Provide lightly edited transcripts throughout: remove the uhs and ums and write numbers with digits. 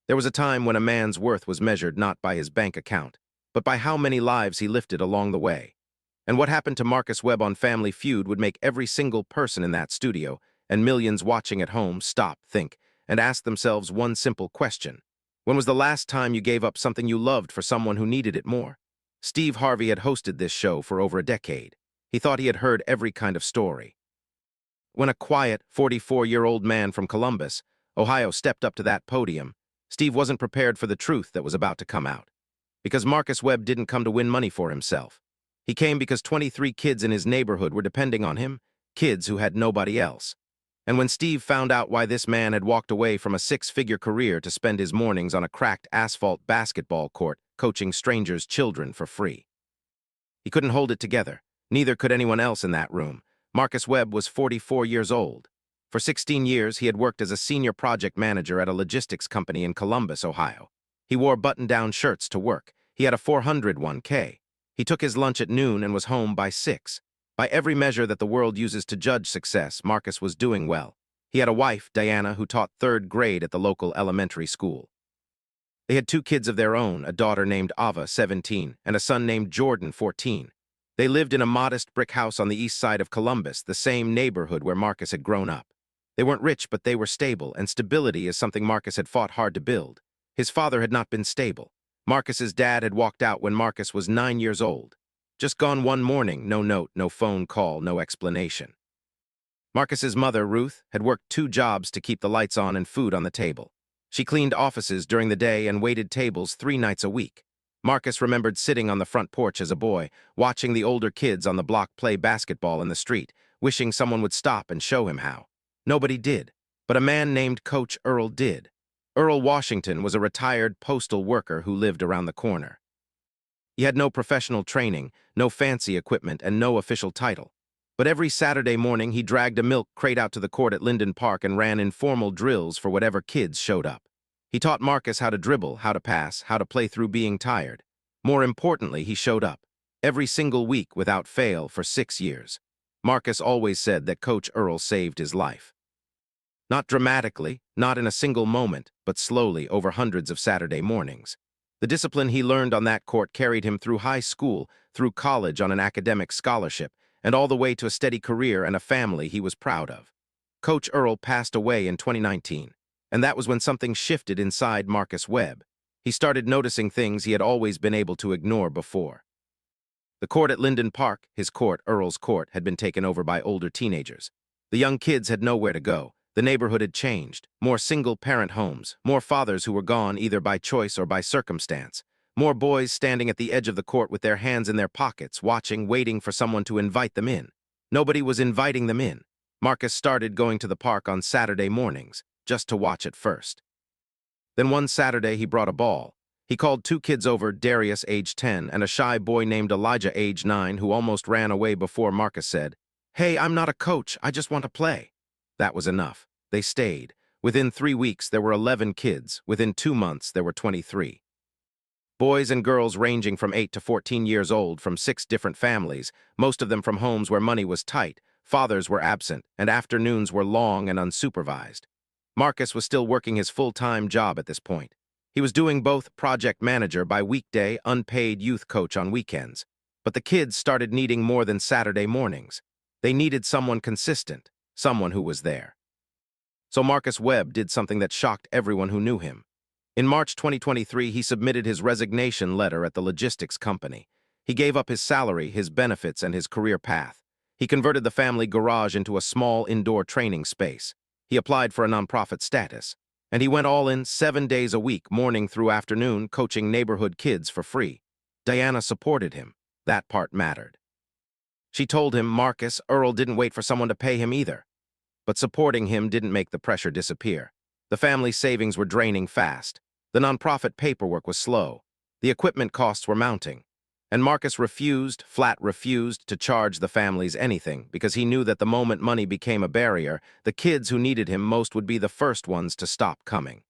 There was a time when a man's worth was measured not by his bank account, but by how many lives he lifted along the way. And what happened to Marcus Webb on Family Feud would make every single person in that studio and millions watching at home stop, think, and ask themselves one simple question. When was the last time you gave up something you loved for someone who needed it more? Steve Harvey had hosted this show for over a decade. He thought he had heard every kind of story. When a quiet, 44-year-old man from Columbus, Ohio stepped up to that podium, Steve wasn't prepared for the truth that was about to come out. Because Marcus Webb didn't come to win money for himself. He came because 23 kids in his neighborhood were depending on him, kids who had nobody else. And when Steve found out why this man had walked away from a six-figure career to spend his mornings on a cracked asphalt basketball court coaching strangers' children for free, he couldn't hold it together. Neither could anyone else in that room. Marcus Webb was 44 years old. For 16 years, he had worked as a senior project manager at a logistics company in Columbus, Ohio. He wore button-down shirts to work. He had a 401k. He took his lunch at noon and was home by 6. By every measure that the world uses to judge success, Marcus was doing well. He had a wife, Diana, who taught 3rd grade at the local elementary school. They had 2 kids of their own, a daughter named Ava, 17, and a son named Jordan, 14. They lived in a modest brick house on the east side of Columbus, the same neighborhood where Marcus had grown up. They weren't rich, but they were stable, and stability is something Marcus had fought hard to build. His father had not been stable. Marcus's dad had walked out when Marcus was 9 years old. Just gone one morning, no note, no phone call, no explanation. Marcus's mother, Ruth, had worked 2 jobs to keep the lights on and food on the table. She cleaned offices during the day and waited tables 3 nights a week. Marcus remembered sitting on the front porch as a boy, watching the older kids on the block play basketball in the street, wishing someone would stop and show him how. Nobody did, but a man named Coach Earl did. Earl Washington was a retired postal worker who lived around the corner. He had no professional training, no fancy equipment, and no official title. But every Saturday morning he dragged a milk crate out to the court at Linden Park and ran informal drills for whatever kids showed up. He taught Marcus how to dribble, how to pass, how to play through being tired. More importantly, he showed up, every single week without fail for 6 years. Marcus always said that Coach Earl saved his life. Not dramatically, not in a single moment, but slowly over hundreds of Saturday mornings. The discipline he learned on that court carried him through high school, through college on an academic scholarship, and all the way to a steady career and a family he was proud of. Coach Earl passed away in 2019, and that was when something shifted inside Marcus Webb. He started noticing things he had always been able to ignore before. The court at Linden Park, his court, Earl's court, had been taken over by older teenagers. The young kids had nowhere to go. The neighborhood had changed. More single-parent homes, more fathers who were gone either by choice or by circumstance, more boys standing at the edge of the court with their hands in their pockets, watching, waiting for someone to invite them in. Nobody was inviting them in. Marcus started going to the park on Saturday mornings, just to watch at first. Then one Saturday he brought a ball. He called 2 kids over, Darius, age 10, and a shy boy named Elijah, age 9, who almost ran away before Marcus said, "Hey, I'm not a coach, I just want to play." That was enough. They stayed. Within 3 weeks, there were 11 kids. Within 2 months, there were 23. Boys and girls ranging from 8 to 14 years old from 6 different families, most of them from homes where money was tight, fathers were absent, and afternoons were long and unsupervised. Marcus was still working his full-time job at this point. He was doing both project manager by weekday, unpaid youth coach on weekends. But the kids started needing more than Saturday mornings. They needed someone consistent, someone who was there. So Marcus Webb did something that shocked everyone who knew him. In March 2023, he submitted his resignation letter at the logistics company. He gave up his salary, his benefits, and his career path. He converted the family garage into a small indoor training space. He applied for a nonprofit status. And he went all in 7 days a week, morning through afternoon, coaching neighborhood kids for free. Diana supported him. That part mattered. She told him, Marcus, Earl didn't wait for someone to pay him either. But supporting him didn't make the pressure disappear. The family savings were draining fast. The nonprofit paperwork was slow. The equipment costs were mounting. And Marcus flat refused to charge the families anything because he knew that the moment money became a barrier, the kids who needed him most would be the first ones to stop coming.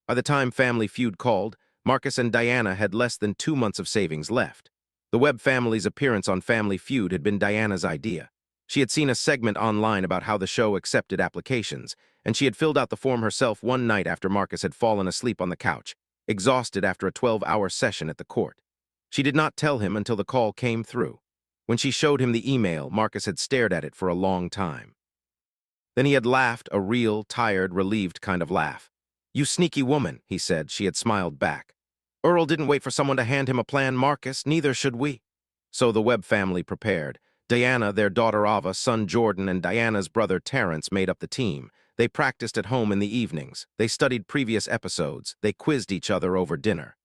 By the time Family Feud called, Marcus and Diana had less than 2 months of savings left. The Webb family's appearance on Family Feud had been Diana's idea. She had seen a segment online about how the show accepted applications, and she had filled out the form herself one night after Marcus had fallen asleep on the couch, exhausted after a 12-hour session at the court. She did not tell him until the call came through. When she showed him the email, Marcus had stared at it for a long time. Then he had laughed, a real, tired, relieved kind of laugh. "You sneaky woman," he said. She had smiled back. "Earl didn't wait for someone to hand him a plan, Marcus. Neither should we." So the Webb family prepared. Diana, their daughter Ava, son Jordan, and Diana's brother Terrence made up the team. They practiced at home in the evenings. They studied previous episodes. They quizzed each other over dinner.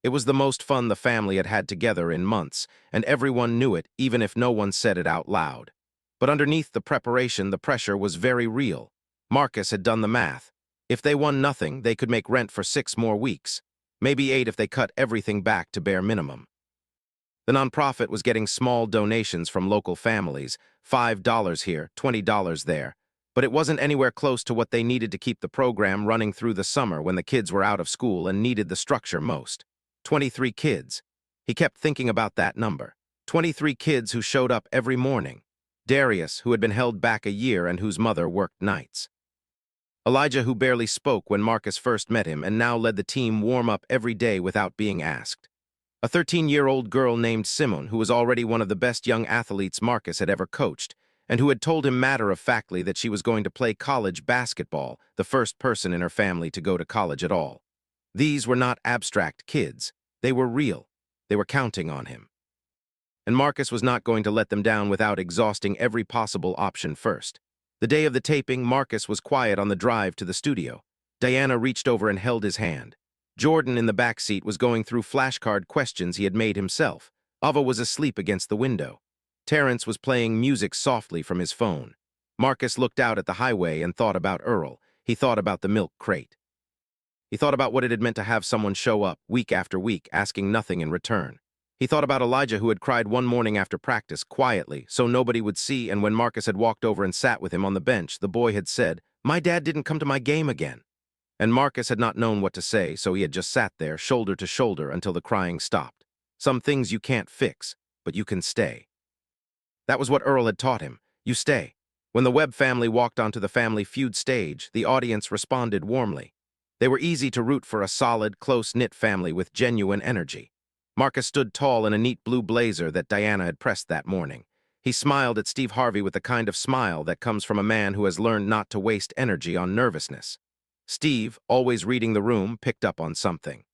It was the most fun the family had had together in months, and everyone knew it, even if no one said it out loud. But underneath the preparation, the pressure was very real. Marcus had done the math. If they won nothing, they could make rent for 6 more weeks. Maybe 8 if they cut everything back to bare minimum. The nonprofit was getting small donations from local families, $5 here, $20 there. But it wasn't anywhere close to what they needed to keep the program running through the summer when the kids were out of school and needed the structure most. 23 kids. He kept thinking about that number. 23 kids who showed up every morning. Darius, who had been held back a year and whose mother worked nights. Elijah, who barely spoke when Marcus first met him and now led the team warm up every day without being asked. A 13-year-old girl named Simone, who was already one of the best young athletes Marcus had ever coached, and who had told him matter-of-factly that she was going to play college basketball, the first person in her family to go to college at all. These were not abstract kids. They were real. They were counting on him. And Marcus was not going to let them down without exhausting every possible option first. The day of the taping, Marcus was quiet on the drive to the studio. Diana reached over and held his hand. Jordan, in the back seat, was going through flashcard questions he had made himself. Ava was asleep against the window. Terrence was playing music softly from his phone. Marcus looked out at the highway and thought about Earl. He thought about the milk crate. He thought about what it had meant to have someone show up, week after week, asking nothing in return. He thought about Elijah, who had cried one morning after practice, quietly, so nobody would see, and when Marcus had walked over and sat with him on the bench, the boy had said, "My dad didn't come to my game again." And Marcus had not known what to say, so he had just sat there, shoulder to shoulder, until the crying stopped. Some things you can't fix, but you can stay. That was what Earl had taught him. You stay. When the Webb family walked onto the Family Feud stage, the audience responded warmly. They were easy to root for, a solid, close-knit family with genuine energy. Marcus stood tall in a neat blue blazer that Diana had pressed that morning. He smiled at Steve Harvey with the kind of smile that comes from a man who has learned not to waste energy on nervousness. Steve, always reading the room, picked up on something.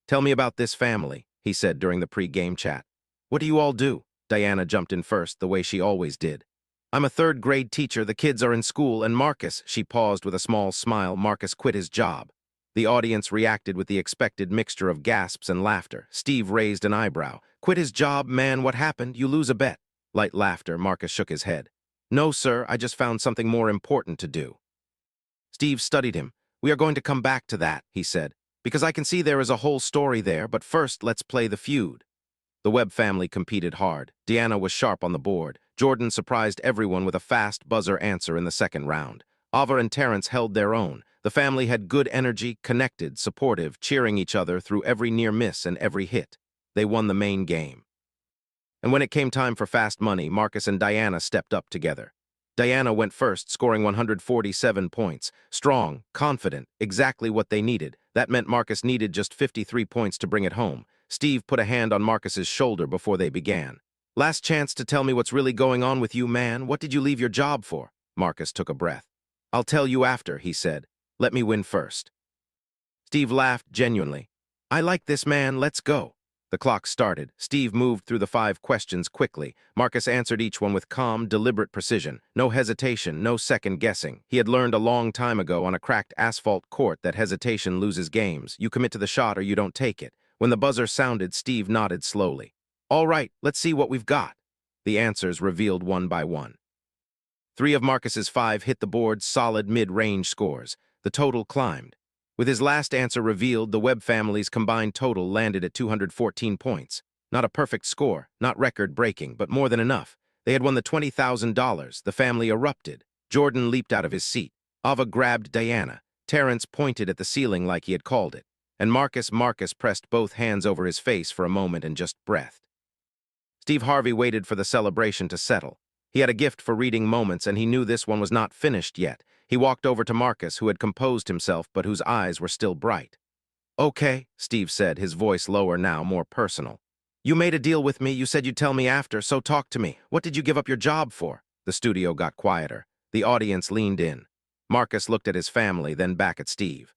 "Tell me about this family," he said during the pre-game chat. "What do you all do?" Diana jumped in first, the way she always did. "I'm a third-grade teacher. The kids are in school, and Marcus," she paused with a small smile, "Marcus quit his job." The audience reacted with the expected mixture of gasps and laughter. Steve raised an eyebrow. "Quit his job, man? What happened? You lose a bet." Light laughter. Marcus shook his head. "No, sir, I just found something more important to do." Steve studied him. "We are going to come back to that," he said, "because I can see there is a whole story there, but first let's play the feud." The Webb family competed hard. Diana was sharp on the board. Jordan surprised everyone with a fast buzzer answer in the second round. Ava and Terrence held their own. The family had good energy, connected, supportive, cheering each other through every near miss and every hit. They won the main game. And when it came time for fast money, Marcus and Diana stepped up together. Diana went first, scoring 147 points. Strong, confident, exactly what they needed. That meant Marcus needed just 53 points to bring it home. Steve put a hand on Marcus's shoulder before they began. "Last chance to tell me what's really going on with you, man. What did you leave your job for?" Marcus took a breath. "I'll tell you after," he said. "Let me win first." Steve laughed genuinely. "I like this, man. Let's go." The clock started. Steve moved through the 5 questions quickly. Marcus answered each one with calm, deliberate precision. No hesitation, no second guessing. He had learned a long time ago on a cracked asphalt court that hesitation loses games. You commit to the shot or you don't take it. When the buzzer sounded, Steve nodded slowly. "All right, let's see what we've got." The answers revealed one by one. 3 of Marcus's 5 hit the board, solid mid-range scores. The total climbed. With his last answer revealed, the Webb family's combined total landed at 214 points. Not a perfect score, not record-breaking, but more than enough. They had won the $20,000. The family erupted. Jordan leaped out of his seat. Ava grabbed Diana. Terrence pointed at the ceiling like he had called it. And Marcus pressed both hands over his face for a moment and just breathed. Steve Harvey waited for the celebration to settle. He had a gift for reading moments, and he knew this one was not finished yet. He walked over to Marcus, who had composed himself but whose eyes were still bright. "Okay," Steve said, his voice lower now, more personal. "You made a deal with me. You said you'd tell me after, so talk to me. What did you give up your job for?" The studio got quieter. The audience leaned in. Marcus looked at his family, then back at Steve.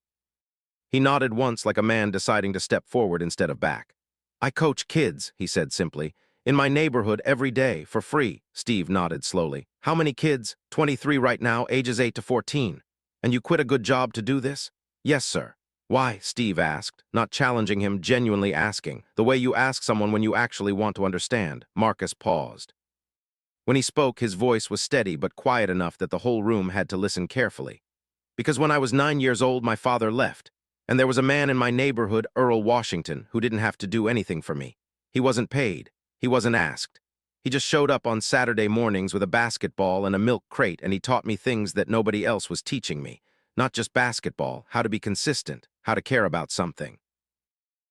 He nodded once like a man deciding to step forward instead of back. "I coach kids," he said simply. "In my neighborhood every day, for free." Steve nodded slowly. "How many kids?" 23 right now, ages 8 to 14. "And you quit a good job to do this?" "Yes, sir." "Why?" Steve asked, not challenging him, genuinely asking, the way you ask someone when you actually want to understand. Marcus paused. When he spoke, his voice was steady but quiet enough that the whole room had to listen carefully. "Because when I was 9 years old, my father left. And there was a man in my neighborhood, Earl Washington, who didn't have to do anything for me. He wasn't paid. He wasn't asked. He just showed up on Saturday mornings with a basketball and a milk crate, and he taught me things that nobody else was teaching me. Not just basketball, how to be consistent, how to care about something.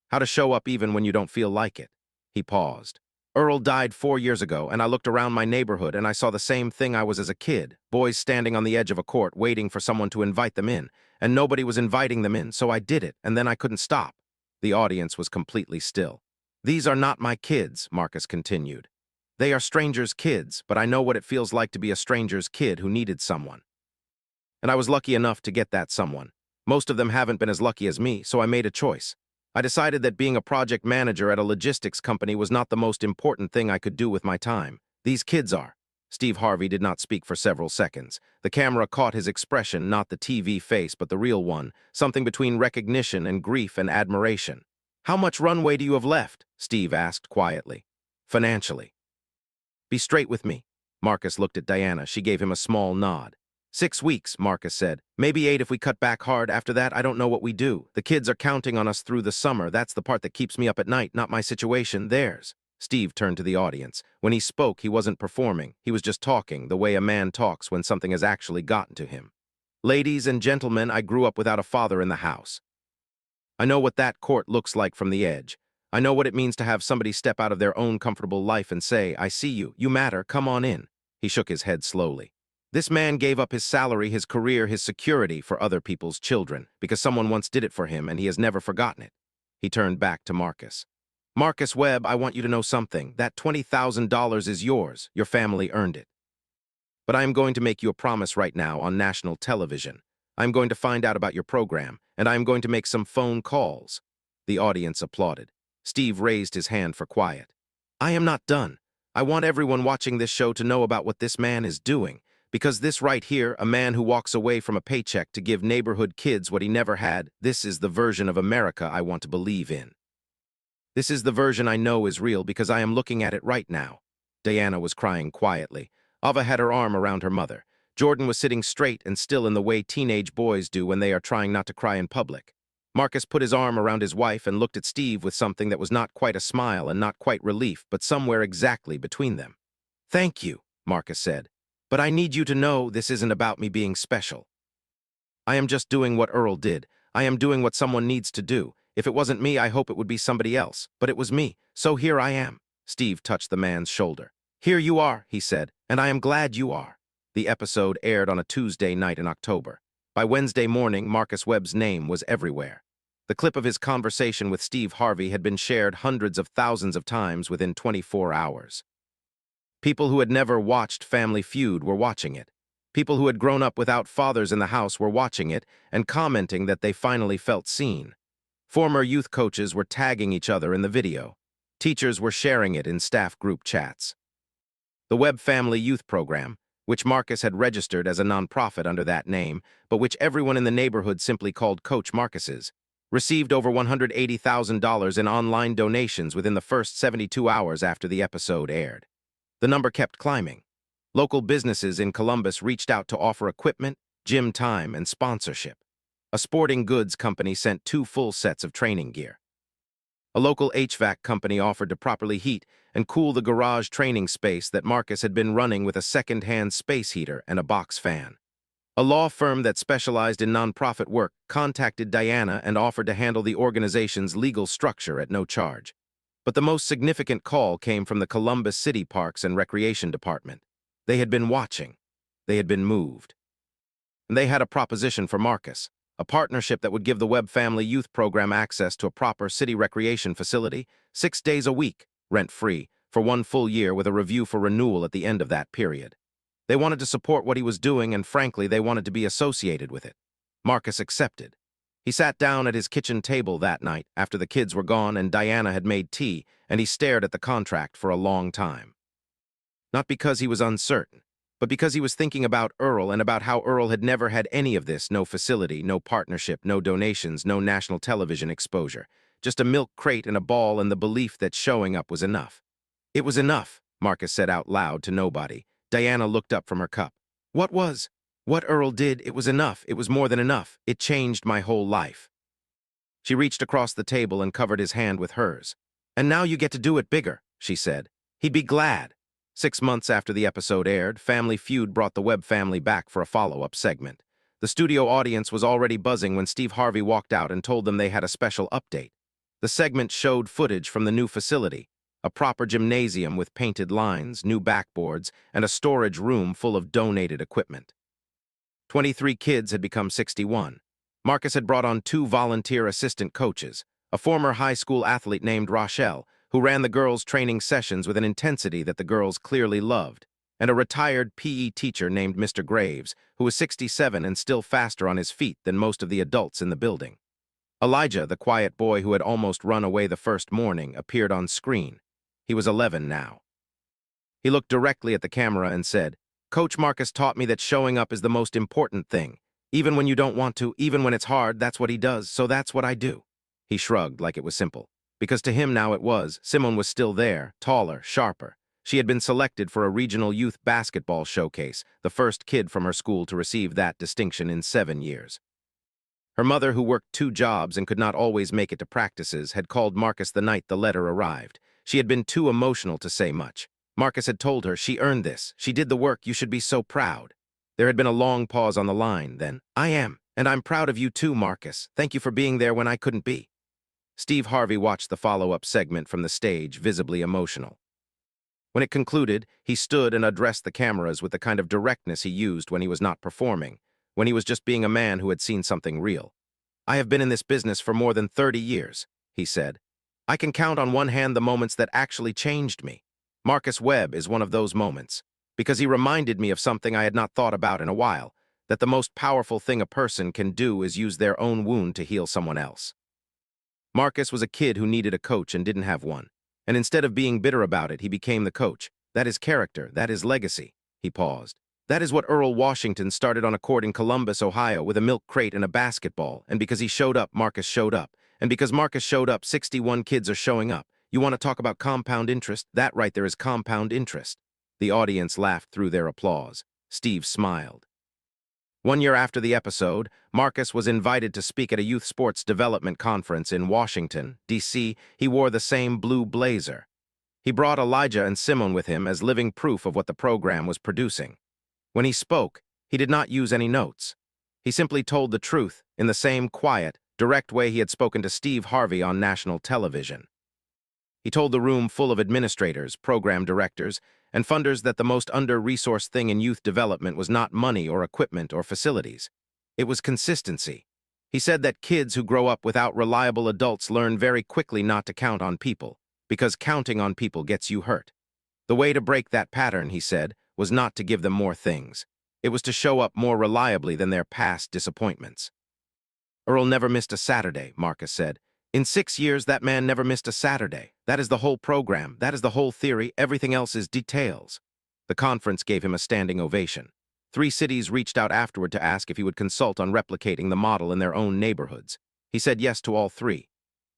How to show up even when you don't feel like it." He paused. "Earl died 4 years ago, and I looked around my neighborhood and I saw the same thing I was as a kid. Boys standing on the edge of a court waiting for someone to invite them in, and nobody was inviting them in, so I did it, and then I couldn't stop." The audience was completely still. "These are not my kids," Marcus continued. "They are strangers' kids, but I know what it feels like to be a stranger's kid who needed someone. And I was lucky enough to get that someone. Most of them haven't been as lucky as me, so I made a choice. I decided that being a project manager at a logistics company was not the most important thing I could do with my time. These kids are." Steve Harvey did not speak for several seconds. The camera caught his expression, not the TV face, but the real one, something between recognition and grief and admiration. "How much runway do you have left?" Steve asked quietly. "Financially." "Be straight with me." Marcus looked at Diana. She gave him a small nod. 6 weeks, Marcus said. "Maybe 8 if we cut back hard. After that, I don't know what we do. The kids are counting on us through the summer. That's the part that keeps me up at night, not my situation, theirs." Steve turned to the audience. When he spoke, he wasn't performing. He was just talking, the way a man talks when something has actually gotten to him. "Ladies and gentlemen, I grew up without a father in the house. I know what that court looks like from the edge. I know what it means to have somebody step out of their own comfortable life and say, 'I see you. You matter. Come on in.'" He shook his head slowly. "This man gave up his salary, his career, his security for other people's children, because someone once did it for him and he has never forgotten it." He turned back to Marcus. "Marcus Webb, I want you to know something. That $20,000 is yours. Your family earned it. But I am going to make you a promise right now on national television. I am going to find out about your program, and I am going to make some phone calls." The audience applauded. Steve raised his hand for quiet. "I am not done. I want everyone watching this show to know about what this man is doing. Because this right here, a man who walks away from a paycheck to give neighborhood kids what he never had, this is the version of America I want to believe in. This is the version I know is real because I am looking at it right now." Diana was crying quietly. Ava had her arm around her mother. Jordan was sitting straight and still in the way teenage boys do when they are trying not to cry in public. Marcus put his arm around his wife and looked at Steve with something that was not quite a smile and not quite relief, but somewhere exactly between them. "Thank you," Marcus said. "But I need you to know this isn't about me being special. I am just doing what Earl did. I am doing what someone needs to do. If it wasn't me, I hope it would be somebody else. But it was me, so here I am." Steve touched the man's shoulder. "Here you are," he said, "and I am glad you are." The episode aired on a Tuesday night in October. By Wednesday morning, Marcus Webb's name was everywhere. The clip of his conversation with Steve Harvey had been shared hundreds of thousands of times within 24 hours. People who had never watched Family Feud were watching it. People who had grown up without fathers in the house were watching it and commenting that they finally felt seen. Former youth coaches were tagging each other in the video. Teachers were sharing it in staff group chats. The Webb Family Youth Program, which Marcus had registered as a nonprofit under that name, but which everyone in the neighborhood simply called Coach Marcus's, received over $180,000 in online donations within the first 72 hours after the episode aired. The number kept climbing. Local businesses in Columbus reached out to offer equipment, gym time, and sponsorship. A sporting goods company sent 2 full sets of training gear. A local HVAC company offered to properly heat and cool the garage training space that Marcus had been running with a second-hand space heater and a box fan. A law firm that specialized in nonprofit work contacted Diana and offered to handle the organization's legal structure at no charge. But the most significant call came from the Columbus City Parks and Recreation Department. They had been watching. They had been moved. And they had a proposition for Marcus, a partnership that would give the Webb Family Youth Program access to a proper city recreation facility, 6 days a week, rent-free, for 1 full year with a review for renewal at the end of that period. They wanted to support what he was doing, and frankly, they wanted to be associated with it. Marcus accepted. He sat down at his kitchen table that night after the kids were gone and Diana had made tea, and he stared at the contract for a long time. Not because he was uncertain, but because he was thinking about Earl and about how Earl had never had any of this, no facility, no partnership, no donations, no national television exposure, just a milk crate and a ball and the belief that showing up was enough. It was enough, Marcus said out loud to nobody. Diana looked up from her cup. What was? What Earl did, it was enough. It was more than enough. It changed my whole life. She reached across the table and covered his hand with hers. And now you get to do it bigger, she said. He'd be glad. 6 months after the episode aired, Family Feud brought the Webb family back for a follow-up segment. The studio audience was already buzzing when Steve Harvey walked out and told them they had a special update. The segment showed footage from the new facility, a proper gymnasium with painted lines, new backboards, and a storage room full of donated equipment. 23 kids had become 61. Marcus had brought on 2 volunteer assistant coaches, a former high school athlete named Rochelle, who ran the girls' training sessions with an intensity that the girls clearly loved, and a retired PE teacher named Mr. Graves, who was 67 and still faster on his feet than most of the adults in the building. Elijah, the quiet boy who had almost run away the first morning, appeared on screen. He was 11 now. He looked directly at the camera and said, "Coach Marcus taught me that showing up is the most important thing. Even when you don't want to, even when it's hard, that's what he does, so that's what I do." He shrugged like it was simple. Because to him now it was. Simone was still there, taller, sharper. She had been selected for a regional youth basketball showcase, the first kid from her school to receive that distinction in 7 years. Her mother, who worked 2 jobs and could not always make it to practices, had called Marcus the night the letter arrived. She had been too emotional to say much. Marcus had told her, "She earned this. She did the work. You should be so proud." There had been a long pause on the line, then, "I am, and I'm proud of you too, Marcus. Thank you for being there when I couldn't be." Steve Harvey watched the follow-up segment from the stage, visibly emotional. When it concluded, he stood and addressed the cameras with the kind of directness he used when he was not performing, when he was just being a man who had seen something real. "I have been in this business for more than 30 years, he said. "I can count on one hand the moments that actually changed me. Marcus Webb is one of those moments, because he reminded me of something I had not thought about in a while, that the most powerful thing a person can do is use their own wound to heal someone else." Marcus was a kid who needed a coach and didn't have one. And instead of being bitter about it, he became the coach. That is character. That is legacy. He paused. That is what Earl Washington started on a court in Columbus, Ohio, with a milk crate and a basketball. And because he showed up, Marcus showed up. And because Marcus showed up, 61 kids are showing up. You want to talk about compound interest? That right there is compound interest. The audience laughed through their applause. Steve smiled. 1 year after the episode, Marcus was invited to speak at a youth sports development conference in Washington, D.C. He wore the same blue blazer. He brought Elijah and Simone with him as living proof of what the program was producing. When he spoke, he did not use any notes. He simply told the truth in the same quiet, direct way he had spoken to Steve Harvey on national television. He told the room full of administrators, program directors, and funders that the most under-resourced thing in youth development was not money or equipment or facilities. It was consistency. He said that kids who grow up without reliable adults learn very quickly not to count on people, because counting on people gets you hurt. The way to break that pattern, he said, was not to give them more things. It was to show up more reliably than their past disappointments. Earl never missed a Saturday, Marcus said. In 6 years, that man never missed a Saturday. That is the whole program. That is the whole theory. Everything else is details. The conference gave him a standing ovation. 3 cities reached out afterward to ask if he would consult on replicating the model in their own neighborhoods. He said yes to all 3.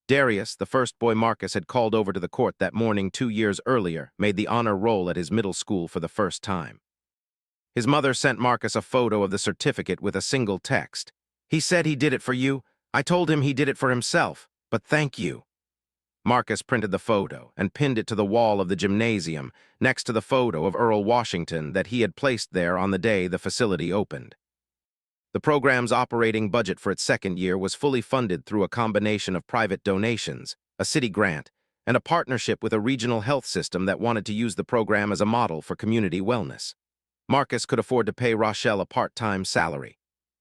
Darius, the first boy Marcus had called over to the court that morning 2 years earlier, made the honor roll at his middle school for the first time. His mother sent Marcus a photo of the certificate with a single text. "He said he did it for you. I told him he did it for himself. But thank you." Marcus printed the photo and pinned it to the wall of the gymnasium next to the photo of Earl Washington that he had placed there on the day the facility opened. The program's operating budget for its 2nd year was fully funded through a combination of private donations, a city grant, and a partnership with a regional health system that wanted to use the program as a model for community wellness. Marcus could afford to pay Rochelle a part-time salary.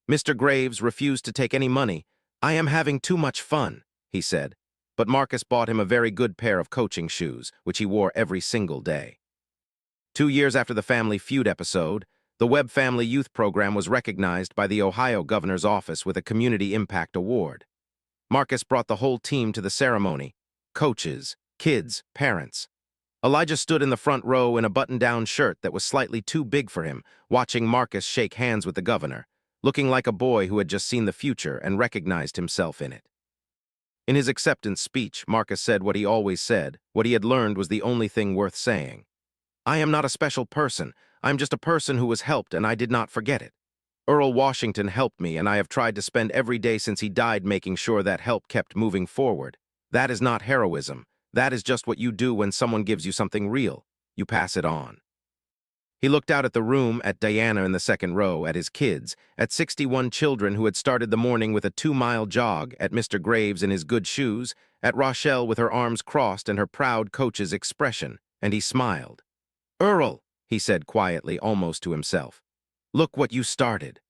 Mr. Graves refused to take any money. "I am having too much fun," he said. But Marcus bought him a very good pair of coaching shoes, which he wore every single day. 2 years after the Family Feud episode, the Webb Family Youth Program was recognized by the Ohio Governor's Office with a Community Impact Award. Marcus brought the whole team to the ceremony: coaches, kids, parents. Elijah stood in the front row in a button-down shirt that was slightly too big for him, watching Marcus shake hands with the governor, looking like a boy who had just seen the future and recognized himself in it. In his acceptance speech, Marcus said what he always said. What he had learned was the only thing worth saying. "I am not a special person. I'm just a person who was helped, and I did not forget it. Earl Washington helped me, and I have tried to spend every day since he died making sure that help kept moving forward. That is not heroism. That is just what you do when someone gives you something real. You pass it on." He looked out at the room, at Diana in the second row, at his kids, at 61 children who had started the morning with a 2-mile jog, at Mr. Graves in his good shoes, at Rochelle with her arms crossed and her proud coach's expression, and he smiled. "Earl," he said quietly, almost to himself, "look what you started."